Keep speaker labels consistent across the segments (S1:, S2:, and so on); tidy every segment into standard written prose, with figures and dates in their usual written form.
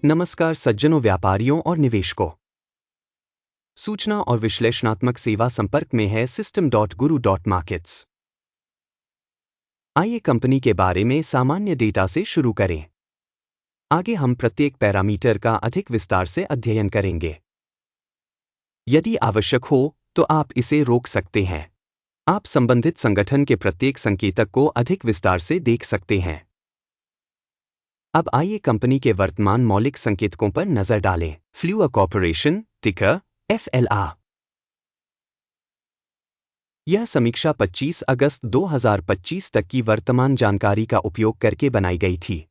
S1: नमस्कार सज्जनों, व्यापारियों और निवेशकों। सूचना और विश्लेषणात्मक सेवा संपर्क में है System.Guru.Markets। आइए कंपनी के बारे में सामान्य डेटा से शुरू करें। आगे हम प्रत्येक पैरामीटर का अधिक विस्तार से अध्ययन करेंगे। यदि आवश्यक हो तो आप इसे रोक सकते हैं। आप संबंधित संगठन के प्रत्येक संकेतक को अधिक विस्तार से देख सकते हैं। अब आइए कंपनी के वर्तमान मौलिक संकेतकों पर नजर डालें। फ्लूआ कॉर्पोरेशन, टिकर FLA। यह समीक्षा 25 अगस्त 2025 तक की वर्तमान जानकारी का उपयोग करके बनाई गई थी।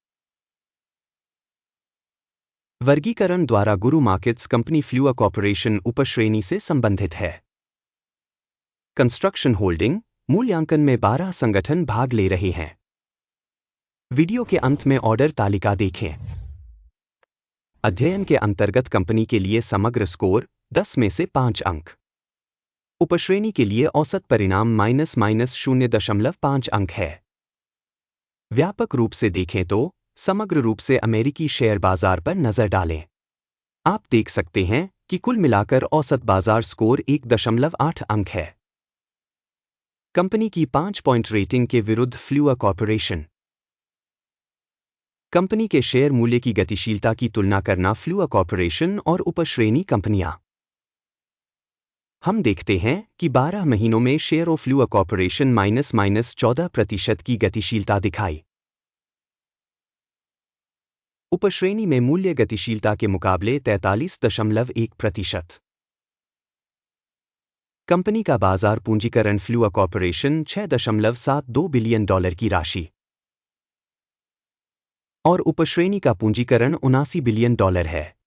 S1: वर्गीकरण द्वारा गुरु मार्केट्स कंपनी फ्लूआ कॉर्पोरेशन उपश्रेणी से संबंधित है। कंस्ट्रक्शन होल्डिंग मूल्यांकन में 12 संगठन भाग ले रहे हैं। वीडियो के अंत में ऑर्डर तालिका देखें। अध्ययन के अंतर्गत कंपनी के लिए समग्र स्कोर 10 में से 5 अंक। उपश्रेणी के लिए औसत परिणाम -0.5 अंक है। व्यापक रूप से देखें तो समग्र रूप से अमेरिकी शेयर बाजार पर नजर डालें। आप देख सकते हैं कि कुल मिलाकर औसत बाजार स्कोर 1.8 अंक है। कंपनी की 5 पॉइंट रेटिंग के विरुद्ध फ्लूआ कॉर्पोरेशन। कंपनी के शेयर मूल्य की गतिशीलता की तुलना करना फ्लूआ कॉर्पोरेशन और उपश्रेणी कंपनियां। हम देखते हैं कि 12 महीनों में शेयर ऑफ फ्लूआ कॉर्पोरेशन -14% की गतिशीलता दिखाई। उपश्रेणी में मूल्य गतिशीलता के मुकाबले 43.1%। कंपनी का बाजार पूंजीकरण फ्लूआ कॉर्पोरेशन $6.72 बिलियन की राशि और उपश्रेणी का पूंजीकरण $79 बिलियन है।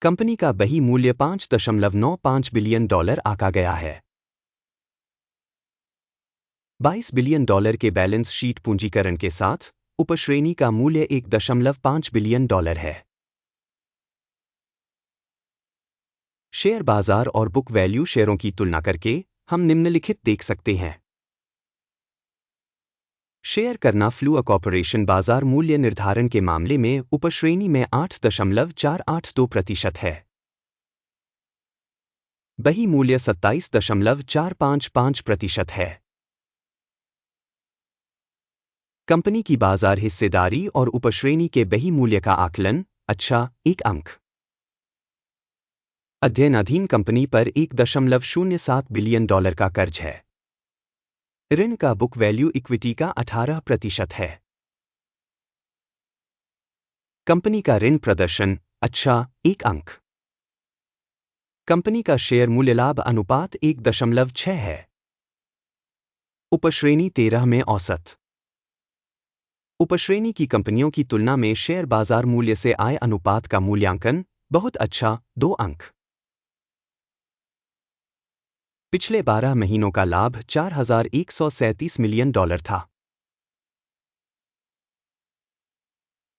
S1: कंपनी का बही मूल्य $5.95 बिलियन आका गया है। $22 बिलियन के बैलेंस शीट पूंजीकरण के साथ उपश्रेणी का मूल्य $1.5 बिलियन है। शेयर बाजार और बुक वैल्यू शेयरों की तुलना करके हम निम्नलिखित देख सकते हैं। शेयर करना फ्लूआ कॉर्पोरेशन बाजार मूल्य निर्धारण के मामले में उपश्रेणी में 8.482% है। बही मूल्य 27.455% है। कंपनी की बाजार हिस्सेदारी और उपश्रेणी के बही मूल्य का आकलन 1 अंक। अध्ययनाधीन कंपनी पर $1.07 बिलियन का कर्ज है। ऋण का बुक वैल्यू इक्विटी का 18% है। कंपनी का ऋण प्रदर्शन 1 अंक। कंपनी का शेयर मूल्य लाभ अनुपात 1.6 है। उपश्रेणी 13 में औसत। उपश्रेणी की कंपनियों की तुलना में शेयर बाजार मूल्य से आय अनुपात का मूल्यांकन बहुत अच्छा 2 अंक। पिछले 12 महीनों का लाभ $4,137 मिलियन था।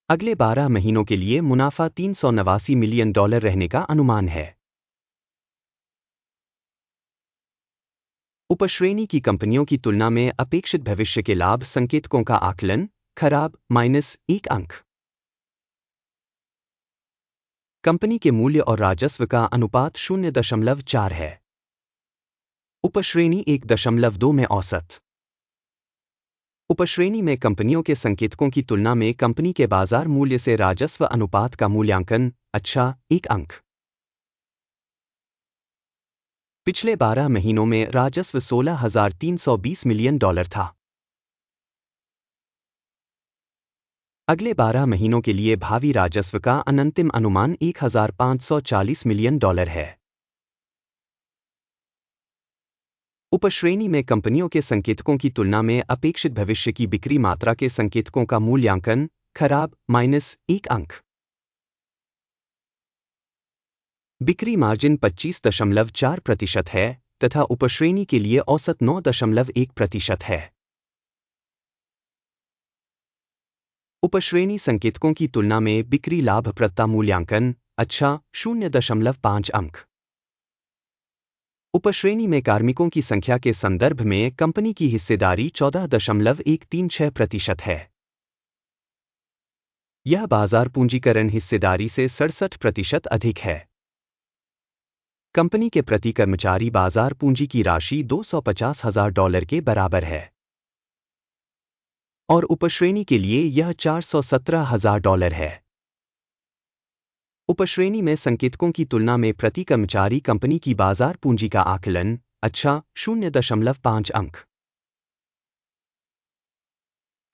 S1: अगले 12 महीनों के लिए मुनाफा $389 मिलियन रहने का अनुमान है। उपश्रेणी की कंपनियों की तुलना में अपेक्षित भविष्य के लाभ संकेतकों का आकलन खराब -1 अंक। कंपनी के मूल्य और राजस्व का अनुपात 0.4 है। उपश्रेणी 1.2 में औसत। उपश्रेणी में कंपनियों के संकेतकों की तुलना में कंपनी के बाजार मूल्य से राजस्व अनुपात का मूल्यांकन 1 अंक। पिछले 12 महीनों में राजस्व $16,320 मिलियन था। अगले 12 महीनों के लिए भावी राजस्व का अनंतिम अनुमान $1,540 मिलियन है। उपश्रेणी में कंपनियों के संकेतकों की तुलना में अपेक्षित भविष्य की बिक्री मात्रा के संकेतकों का मूल्यांकन खराब -1 अंक। बिक्री मार्जिन 25.4% है तथा उपश्रेणी के लिए औसत 9.1% है। उपश्रेणी संकेतकों की तुलना में बिक्री लाभप्रदता मूल्यांकन 0.5 अंक। उपश्रेणी में कार्मिकों की संख्या के संदर्भ में कंपनी की हिस्सेदारी 14.136% है। यह बाजार पूंजीकरण हिस्सेदारी से 67% अधिक है। कंपनी के प्रति कर्मचारी बाजार पूंजी की राशि $250,000 के बराबर है और उपश्रेणी के लिए यह $417,000 है। उपश्रेणी में संकेतकों की तुलना में प्रति कर्मचारी कंपनी की बाजार पूंजी का आकलन अच्छा 0.5 अंक।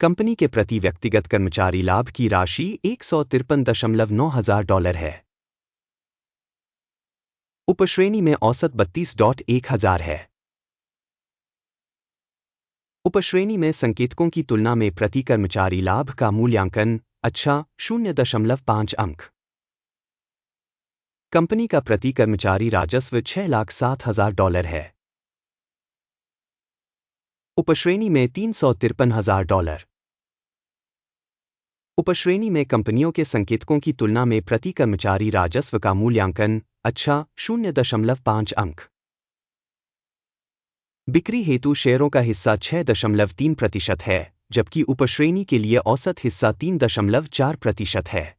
S1: कंपनी के प्रति व्यक्तिगत कर्मचारी लाभ की राशि $153,900 है। उपश्रेणी में औसत 32.1 है। उपश्रेणी में संकेतकों की तुलना में प्रति कर्मचारी लाभ का मूल्यांकन अच्छा 0.5 अंक। कंपनी का प्रति कर्मचारी राजस्व $6,07,000 है। उपश्रेणी में $353,000। उपश्रेणी में कंपनियों के संकेतकों की तुलना में प्रति कर्मचारी राजस्व का मूल्यांकन अच्छा 0.5 अंक। बिक्री हेतु शेयरों का हिस्सा 6.3% है, जबकि उपश्रेणी के लिए औसत हिस्सा 3.4% है।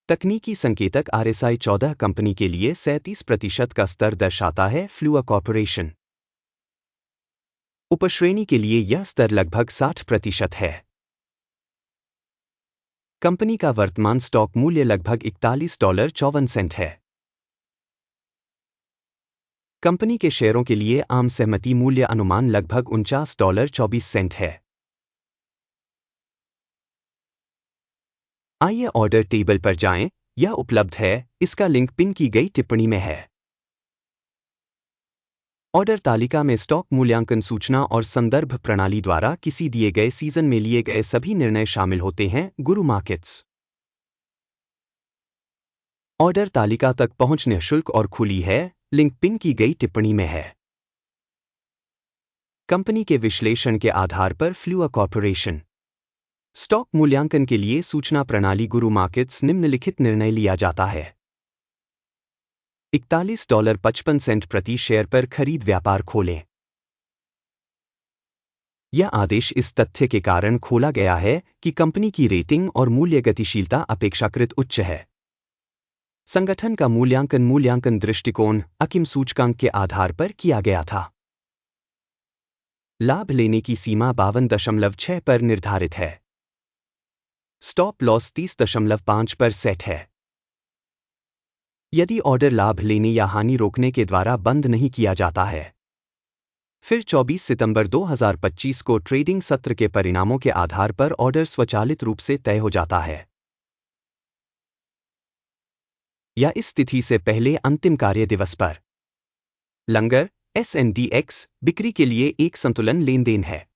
S1: तकनीकी संकेतक RSI 14 कंपनी के लिए 37% का स्तर दर्शाता है। फ्लूआ कॉर्पोरेशन उपश्रेणी के लिए यह स्तर लगभग 60% है। कंपनी का वर्तमान स्टॉक मूल्य लगभग $41.54 है। कंपनी के शेयरों के लिए आम सहमति मूल्य अनुमान लगभग $49.24 है। आइए ऑर्डर टेबल पर जाएं, यह उपलब्ध है, इसका लिंक पिन की गई टिप्पणी में है। ऑर्डर तालिका में स्टॉक मूल्यांकन सूचना और संदर्भ प्रणाली द्वारा किसी दिए गए सीजन में लिए गए सभी निर्णय शामिल होते हैं। गुरु मार्केट्स ऑर्डर तालिका तक पहुंच निःशुल्क और खुली है, लिंक पिन की गई टिप्पणी में है। कंपनी के विश्लेषण के आधार पर फ्लूआ कॉर्पोरेशन स्टॉक मूल्यांकन के लिए सूचना प्रणाली गुरु मार्केट्स निम्नलिखित निर्णय लिया जाता है। $41.55 प्रति शेयर पर खरीद व्यापार खोलें। यह आदेश इस तथ्य के कारण खोला गया है कि कंपनी की रेटिंग और मूल्य गतिशीलता अपेक्षाकृत उच्च है। संगठन का मूल्यांकन दृष्टिकोण अकिम सूचकांक के आधार पर किया गया था। लाभ लेने की सीमा 52.6 पर निर्धारित है। स्टॉप लॉस 30.5 पर सेट है। यदि ऑर्डर लाभ लेने या हानि रोकने के द्वारा बंद नहीं किया जाता है, फिर 24 सितंबर 2025 को ट्रेडिंग सत्र के परिणामों के आधार पर ऑर्डर स्वचालित रूप से तय हो जाता है या इस तिथि से पहले अंतिम कार्य दिवस पर। लंगर SNDX बिक्री के लिए एक संतुलन लेनदेन है।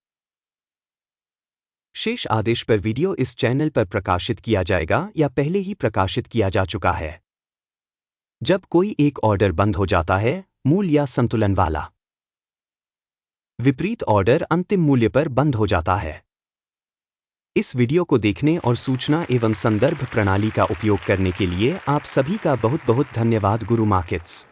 S1: शेष आदेश पर वीडियो इस चैनल पर प्रकाशित किया जाएगा या पहले ही प्रकाशित किया जा चुका है। जब कोई एक ऑर्डर बंद हो जाता है, मूल्य या संतुलन वाला विपरीत ऑर्डर अंतिम मूल्य पर बंद हो जाता है। इस वीडियो को देखने और सूचना एवं संदर्भ प्रणाली का उपयोग करने के लिए आप सभी का बहुत बहुत धन्यवाद। गुरु मार्केट्स।